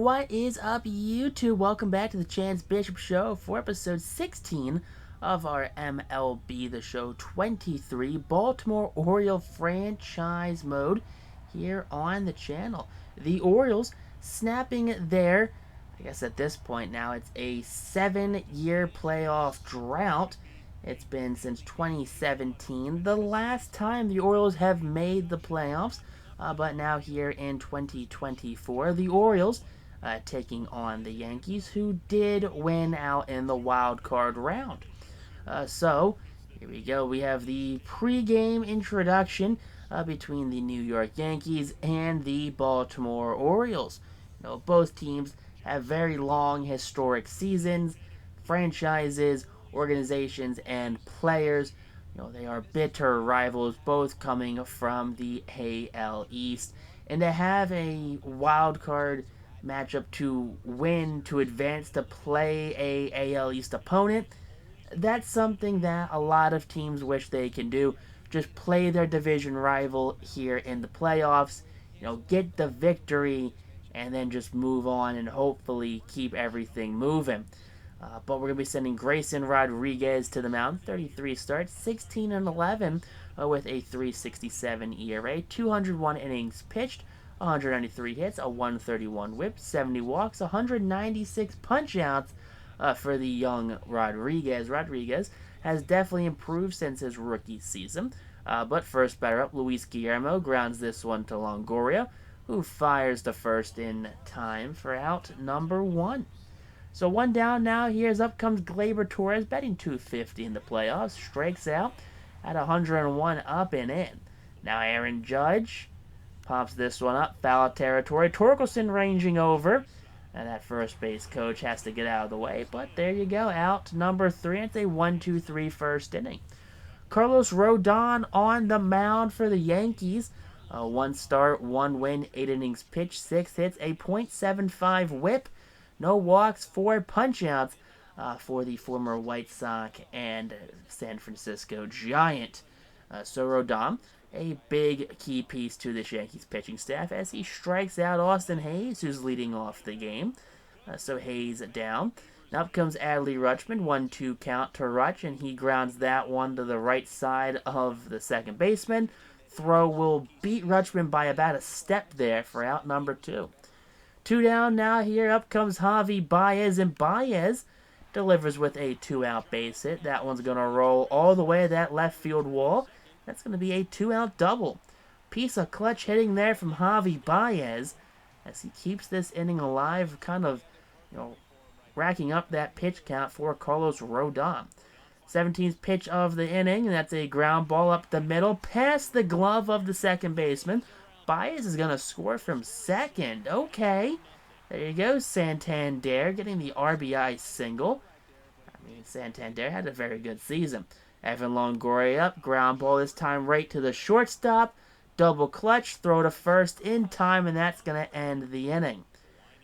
What is up, YouTube? Welcome back to the Chance Bishop Show for episode 16 of our MLB The Show 23 Baltimore Oriole franchise mode here on the channel. The Orioles snapping their, I guess at this point now, it's a 7-year playoff drought. It's been since 2017, the last time the Orioles have made the playoffs. But now here in 2024, the Orioles taking on the Yankees, who did win out in the wild card round. So here we go. We have the pregame introduction between the New York Yankees and the Baltimore Orioles. Both teams have very long historic seasons, franchises, organizations, and players. They are bitter rivals, both coming from the AL East. And to have a wild card matchup to win, to advance to play a AL East opponent, that's something that a lot of teams wish they can do. Just play their division rival here in the playoffs, get the victory, and then just move on and hopefully keep everything moving. But we're going to be sending Grayson Rodriguez to the mound. 33 starts, 16 and 11 with a 3.67 ERA, 201 innings pitched, 193 hits, a 131 whip, 70 walks, 196 punch-outs for the young Rodriguez. Rodriguez has definitely improved since his rookie season. But first batter up, Luis Guillermo grounds this one to Longoria, who fires the first in time for out number 1. So one down now. Here's up comes Gleyber Torres, batting .250 in the playoffs. Strikes out at 101 up and in. Now Aaron Judge pops this one up. Foul territory. Torkelson ranging over. And that first base coach has to get out of the way. But there you go. Out number 3. It's a 1-2-3 first inning. Carlos Rodon on the mound for the Yankees. 1 start, 1 win, 8 innings pitched, 6 hits, a .75 whip. No walks, 4 punch-outs for the former White Sox and San Francisco Giant. So Rodon, a big key piece to this Yankees pitching staff as he strikes out Austin Hayes, who's leading off the game. So Hayes down. Now up comes Adley Rutschman, 1-2 count to Rutsch, and he grounds that one to the right side of the second baseman. Throw will beat Rutschman by about a step there for out number 2. 2 down now. Here up comes Javi Baez, and Baez delivers with a 2-out base hit. That one's going to roll all the way to that left field wall. That's going to be a 2-out double. Piece of clutch hitting there from Javi Baez as he keeps this inning alive, kind of, racking up that pitch count for Carlos Rodon. 17th pitch of the inning, and that's a ground ball up the middle, past the glove of the second baseman. Baez is going to score from second. Okay. There you go. Santander getting the RBI single. Santander had a very good season. Evan Longoria up. Ground ball this time right to the shortstop. Double clutch. Throw to first in time, and that's going to end the inning.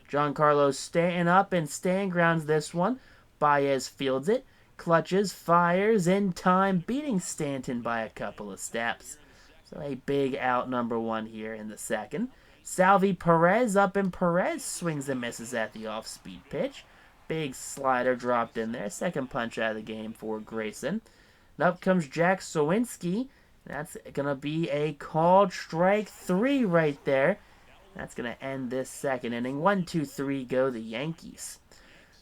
Giancarlo Stanton up, and Stan grounds this one. Baez fields it. Clutches, fires in time, beating Stanton by a couple of steps. So a big out number 1 here in the second. Salvi Perez up, and Perez swings and misses at the off-speed pitch. Big slider dropped in there. Second punch out of the game for Grayson. And up comes Jack Sowinski. That's going to be a called strike 3 right there. That's going to end this second inning. 1-2-3 go the Yankees.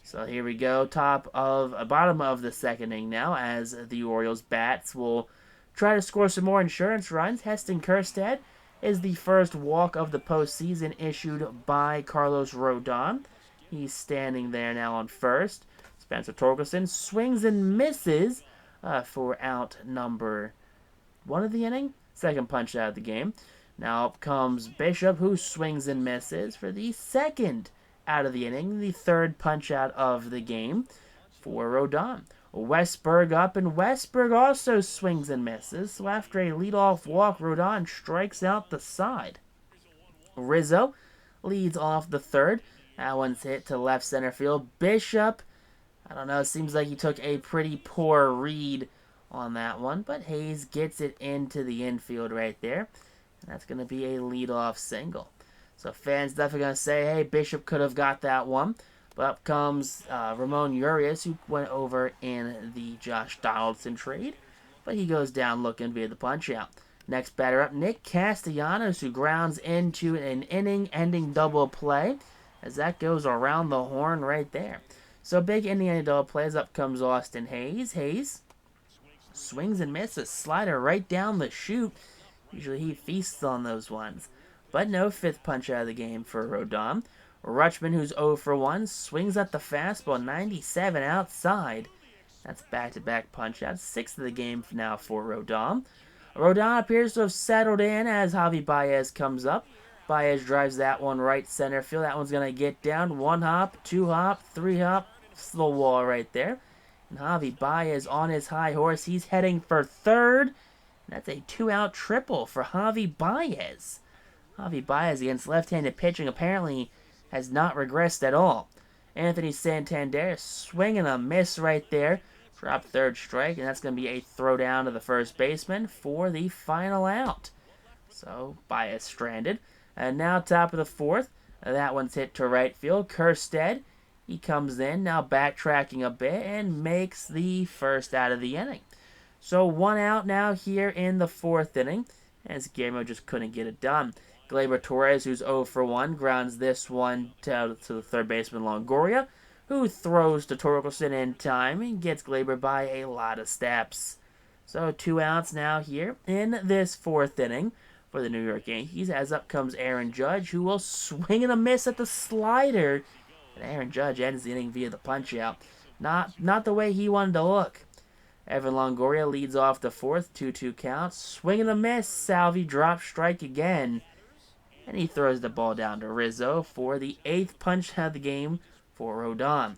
So here we go. Bottom of the second inning now as the Orioles bats will try to score some more insurance runs. Heston Kjerstad is the first walk of the postseason issued by Carlos Rodon. He's standing there now on first. Spencer Torkelson swings and misses for out number 1 of the inning. Second punch out of the game. Now up comes Bishop, who swings and misses for the second out of the inning. The third punch out of the game for Rodon. Westberg up, and Westberg also swings and misses. So after a leadoff walk, Rodon strikes out the side. Rizzo leads off the third. That one's hit to left center field. Bishop, I don't know, it seems like he took a pretty poor read on that one, but Hayes gets it into the infield right there. And that's going to be a leadoff single. So fans definitely going to say, hey, Bishop could have got that one. But up comes Ramon Urias, who went over in the Josh Donaldson trade. But he goes down looking via the punch-out. Next batter up, Nick Castellanos, who grounds into an inning-ending double play. As that goes around the horn right there. So big inning-ending double plays. Up comes Austin Hayes. Hayes swings and misses. Slider right down the chute. Usually he feasts on those ones. But no fifth punch out of the game for Rodon. Rutschman, who's 0 for 1, swings at the fastball, 97 outside. That's back-to-back punch-outs, sixth of the game now for Rodon. Rodon appears to have settled in as Javi Baez comes up. Baez drives that one right center field. That one's going to get down. 1 hop, 2 hop, 3 hop. Slow wall right there. And Javi Baez on his high horse. He's heading for third. That's a 2-out triple for Javi Baez. Javi Baez against left-handed pitching apparently has not regressed at all. Anthony Santander swinging a miss right there. Drop third strike, and that's going to be a throw down to the first baseman for the final out. So Baez stranded. And now top of the fourth. That one's hit to right field. Kerstead, he comes in, now backtracking a bit, and makes the first out of the inning. So 1 out now here in the fourth inning, as Guillermo just couldn't get it done. Gleyber Torres, who's 0 for 1, grounds this one to the third baseman Longoria, who throws to Torkelson in time and gets Gleyber by a lot of steps. So 2 outs now here in this fourth inning for the New York Yankees, as up comes Aaron Judge, who will swing and a miss at the slider. And Aaron Judge ends the inning via the punch-out. Not the way he wanted to look. Evan Longoria leads off the fourth, 2-2 count. Swing and a miss. Salvi drop strike again. And he throws the ball down to Rizzo for the 8th punch out of the game for Rodon.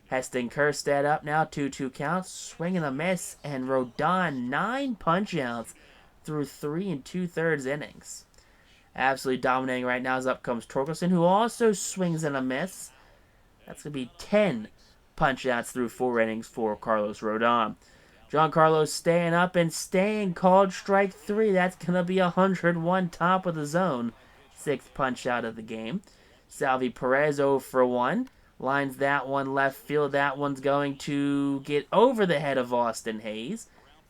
Heston Kjerstad up now, 2-2 count. Swing and a miss. And Rodon, 9 punch-outs through 3 2/3 innings. Absolutely dominating right now as up comes Torkelson, who also swings and a miss. That's going to be 10 punch-outs through 4 innings for Carlos Rodon. Giancarlo staying up and staying, called strike 3. That's going to be 101 top of the zone. 6th punch out of the game. Salvi Perez 0 for 1. Lines that one left field. That one's going to get over the head of Austin Hayes.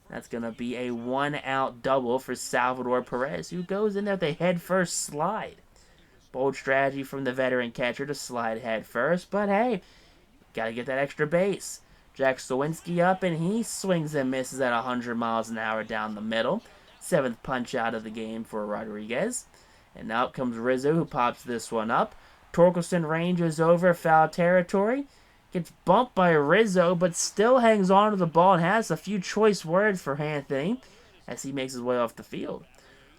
That's going to be a 1-out double for Salvador Perez, who goes in there with a head-first slide. Bold strategy from the veteran catcher to slide head first, but hey, got to get that extra base. Jack Sawinski up, and he swings and misses at 100 miles an hour down the middle. 7th punch out of the game for Rodriguez. And now up comes Rizzo, who pops this one up. Torkelson ranges over foul territory. Gets bumped by Rizzo, but still hangs on to the ball and has a few choice words for Anthony as he makes his way off the field.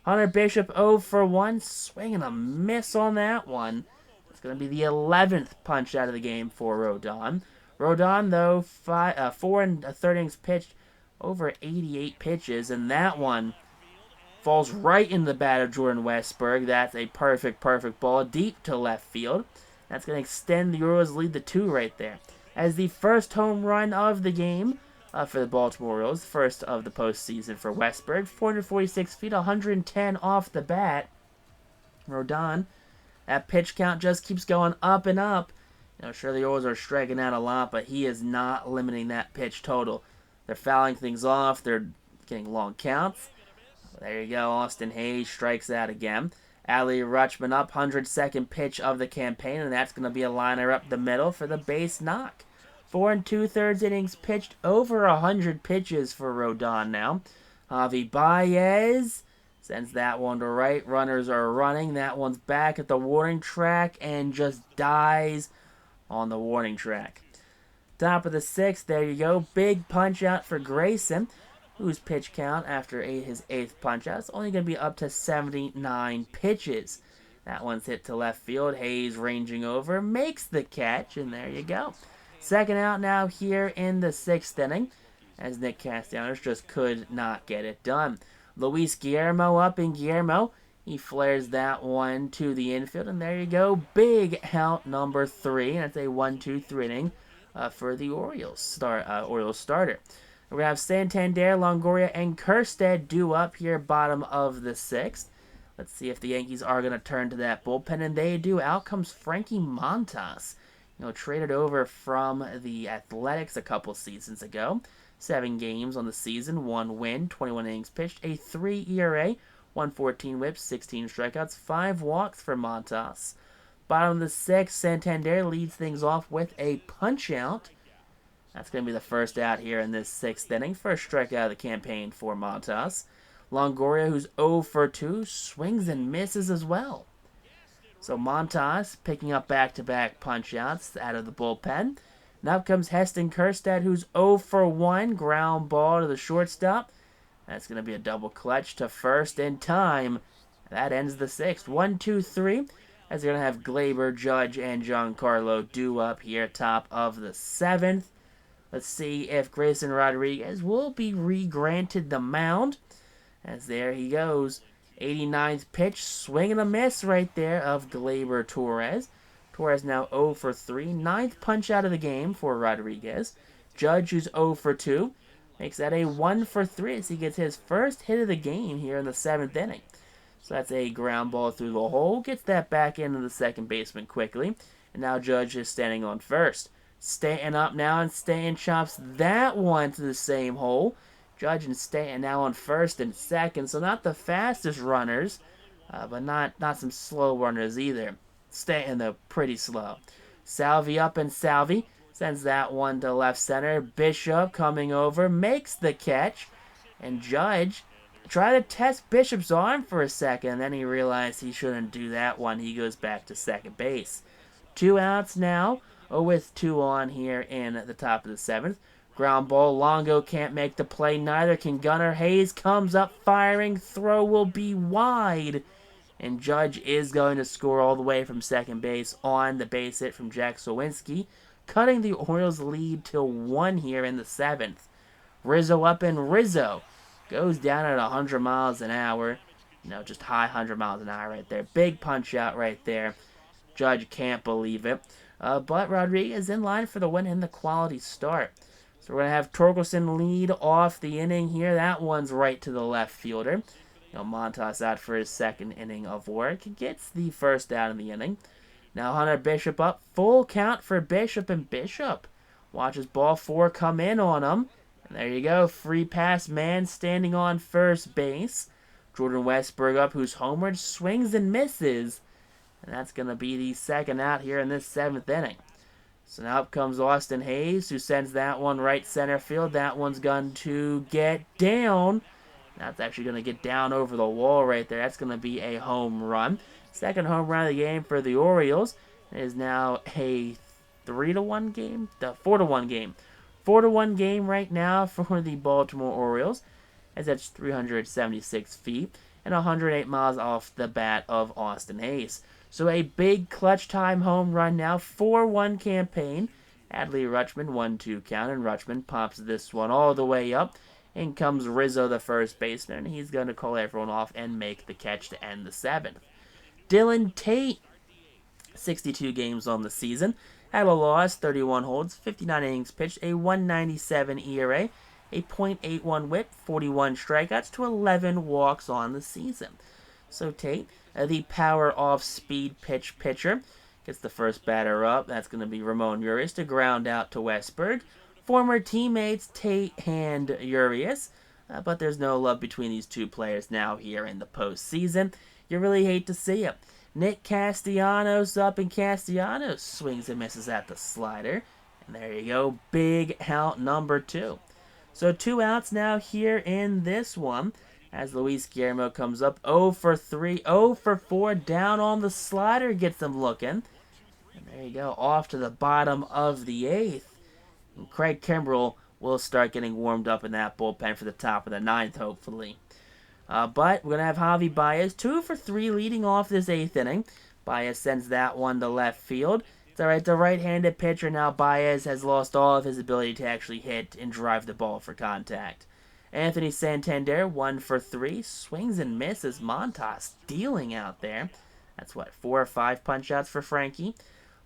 Hunter Bishop 0 for 1, swinging a miss on that one. It's going to be the 11th punch out of the game for Rodon. Rodon, though, 4 1/3 innings pitched, over 88 pitches, and that one falls right in the bat of Jordan Westburg. That's a perfect ball deep to left field. That's going to extend the Orioles' lead to 2 right there. As the first home run of the game for the Baltimore Orioles, first of the postseason for Westburg, 446 feet, 110 off the bat. Rodon, that pitch count just keeps going up and up. Sure, the Orioles are striking out a lot, but he is not limiting that pitch total. They're fouling things off. They're getting long counts. There you go. Austin Hayes strikes out again. Ali Rutschman up, 102nd pitch of the campaign, and that's going to be a liner up the middle for the base knock. 4 2/3 innings pitched, over 100 pitches for Rodon now. Javi Baez sends that one to right. Runners are running. That one's back at the warning track and just dies on the warning track. Top of the 6th, there you go. Big punch out for Grayson, whose pitch count after his 8th punch out is only going to be up to 79 pitches. That one's hit to left field. Hayes ranging over, makes the catch, and there you go. 2nd out now here in the 6th inning, as Nick Castellanos just could not get it done. Luis Guillermo up, and Guillermo, he flares that one to the infield, and there you go. Big out number 3, and that's a 1-2-3 inning for the Orioles starter. We're going to have Santander, Longoria, and Kjerstad due up here bottom of the 6th. Let's see if the Yankees are going to turn to that bullpen, and they do. Out comes Frankie Montas. Traded over from the Athletics a couple seasons ago. 7 games on the season, 1 win, 21 innings pitched, a 3 ERA, 114 whips, 16 strikeouts, 5 walks for Montas. Bottom of the 6th, Santander leads things off with a punch-out. That's going to be the first out here in this 6th inning. First strikeout of the campaign for Montas. Longoria, who's 0 for 2, swings and misses as well. So Montas picking up back-to-back punch-outs out of the bullpen. Now up comes Heston Kjerstad, who's 0 for 1, ground ball to the shortstop. That's going to be a double clutch to first in time. That ends the 6th. 1-2-3, as they're going to have Gleyber, Judge, and Giancarlo due up here top of the 7th. Let's see if Grayson Rodriguez will be re-granted the mound. As there he goes. 89th pitch, swing and a miss right there of Gleyber Torres. Torres now 0 for 3. 9th punch out of the game for Rodriguez. Judge, who's 0 for 2, makes that a 1 for 3 as he gets his first hit of the game here in the 7th inning. So that's a ground ball through the hole. Gets that back into the second baseman quickly. And now Judge is standing on first. Stanton up now, and Stanton chops that one to the same hole. Judge and Stanton now on first and second. So not the fastest runners, but not some slow runners either. Stanton, though, pretty slow. Salvi up, and Salvi sends that one to left center. Bishop coming over, makes the catch. And Judge tried to test Bishop's arm for a second, and then he realized he shouldn't do that one. He goes back to second base. 2 outs now, with 2 on here in the top of the 7th. Ground ball, Longo can't make the play, neither can Gunnar. Hayes comes up firing, throw will be wide. And Judge is going to score all the way from second base on the base hit from Jack Sowinski, cutting the Orioles' lead to 1 here in the 7th. Rizzo up, and Rizzo goes down at 100 miles an hour. Just high 100 miles an hour right there. Big punch out right there. Judge can't believe it. But Rodriguez in line for the win and the quality start. So we're going to have Torkelson lead off the inning here. That one's right to the left fielder. Montas out for his 2nd inning of work. Gets the first out in the inning. Now Hunter Bishop up. Full count for Bishop, and Bishop watches ball 4 come in on him. And there you go. Free pass man standing on first base. Jordan Westburg up, who's homered, swings and misses. And that's going to be the 2nd out here in this 7th inning. So now up comes Austin Hayes, who sends that one right center field. That one's going to get down. That's actually going to get down over the wall right there. That's going to be a home run. 2nd home run of the game for the Orioles. It is now a 3-1 game? 4-1 game. 4-1 game right now for the Baltimore Orioles, as that's 376 feet and 108 miles off the bat of Austin Hayes. So a big clutch time home run now, 4-1 campaign. Adley Rutschman, 1-2 count, and Rutschman pops this one all the way up. In comes Rizzo, the first baseman. He's going to call everyone off and make the catch to end the 7th. Dylan Tate, 62 games on the season. Had a loss, 31 holds, 59 innings pitched, a 197 ERA, a .81 whip, 41 strikeouts to 11 walks on the season. So Tate, the power off-speed pitcher, gets the first batter up. That's going to be Ramon Urias to ground out to Westburg. Former teammates Tate and Urias, but there's no love between these two players now here in the postseason. You really hate to see it. Nick Castellanos up, and Castellanos swings and misses at the slider. And there you go, big out number 2. So 2 outs now here in this one, as Luis Guillermo comes up 0 for 3, 0 for 4, down on the slider, gets them looking. And there you go, off to the bottom of the 8th. And Craig Kimbrell will start getting warmed up in that bullpen for the top of the 9th, hopefully. But we're going to have Javi Baez, 2 for 3, leading off this 8th inning. Baez sends that one to left field. It's all right, the right-handed pitcher now. Baez has lost all of his ability to actually hit and drive the ball for contact. Anthony Santander, 1 for 3, swings and misses. Montas dealing out there. That's 4 or 5 punch-outs for Frankie.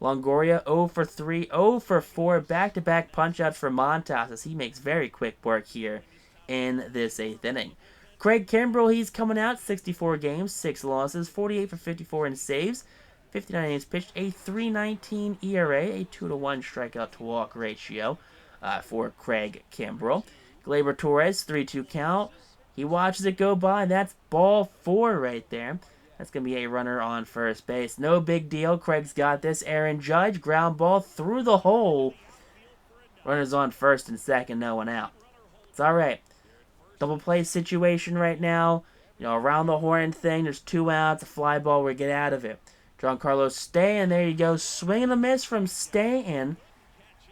Longoria, 0 for 3, 0 for 4, back-to-back punch-outs for Montas as he makes very quick work here in this 8th inning. Craig Kimbrell, he's coming out, 64 games, 6 losses, 48 for 54 in saves, 59 innings pitched, a 3.19 ERA, a 2-to-1 strikeout to walk ratio for Craig Kimbrell. Gleyber Torres, 3-2 count. He watches it go by. That's ball 4 right there. That's going to be a runner on first base. No big deal. Craig's got this. Aaron Judge, ground ball through the hole. Runners on first and second, no one out. It's all right. Double play situation right now. Around the horn thing. There's 2 outs, a fly ball. We get out of it. Giancarlo Stanton, there you go. Swing and a miss from Stanton.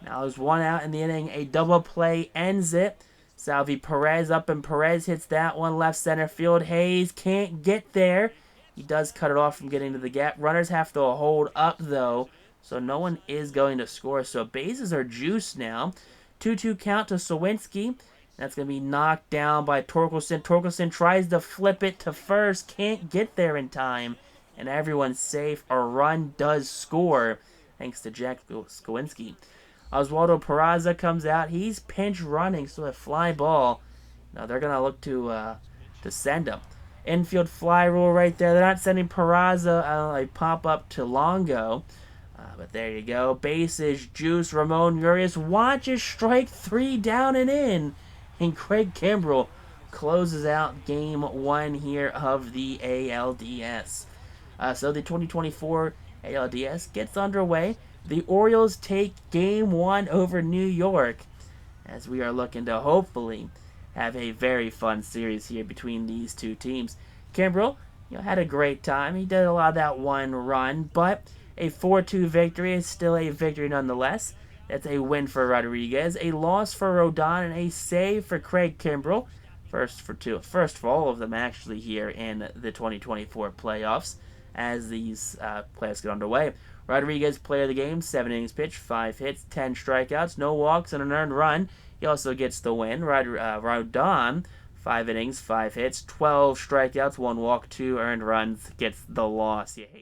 Now there's 1 out in the inning. A double play ends it. Salvi Perez up, and Perez hits that one left center field. Hayes can't get there. He does cut it off from getting to the gap. Runners have to hold up, though, so no one is going to score. So bases are juiced now. 2-2 count to Sawinski. That's going to be knocked down by Torkelson. Torkelson tries to flip it to first. Can't get there in time. And everyone's safe. A run does score, thanks to Jack Sawinski. Oswaldo Peraza comes out. He's pinch running, so a fly ball. Now they're going to look to send him. Infield fly rule right there. They're not sending Peraza. A pop-up to Longo. But there you go. Bases, juice. Ramon Urias watches strike 3 down and in. And Craig Kimbrell closes out game 1 here of the ALDS. So the 2024 ALDS gets underway. The Orioles take game 1 over New York, as we are looking to hopefully have a very fun series here between these 2 teams. Kimbrell, had a great time. He did a lot of that 1 run, but a 4-2 victory is still a victory nonetheless. That's a win for Rodriguez, a loss for Rodon, and a save for Craig Kimbrell. First for all of them actually here in the 2024 playoffs as these playoffs get underway. Rodriguez, player of the game, 7 innings pitched, 5 hits, 10 strikeouts, no walks, and an earned run. He also gets the win. Rodon, 5 innings, 5 hits, 12 strikeouts, 1 walk, 2 earned runs, gets the loss. You hate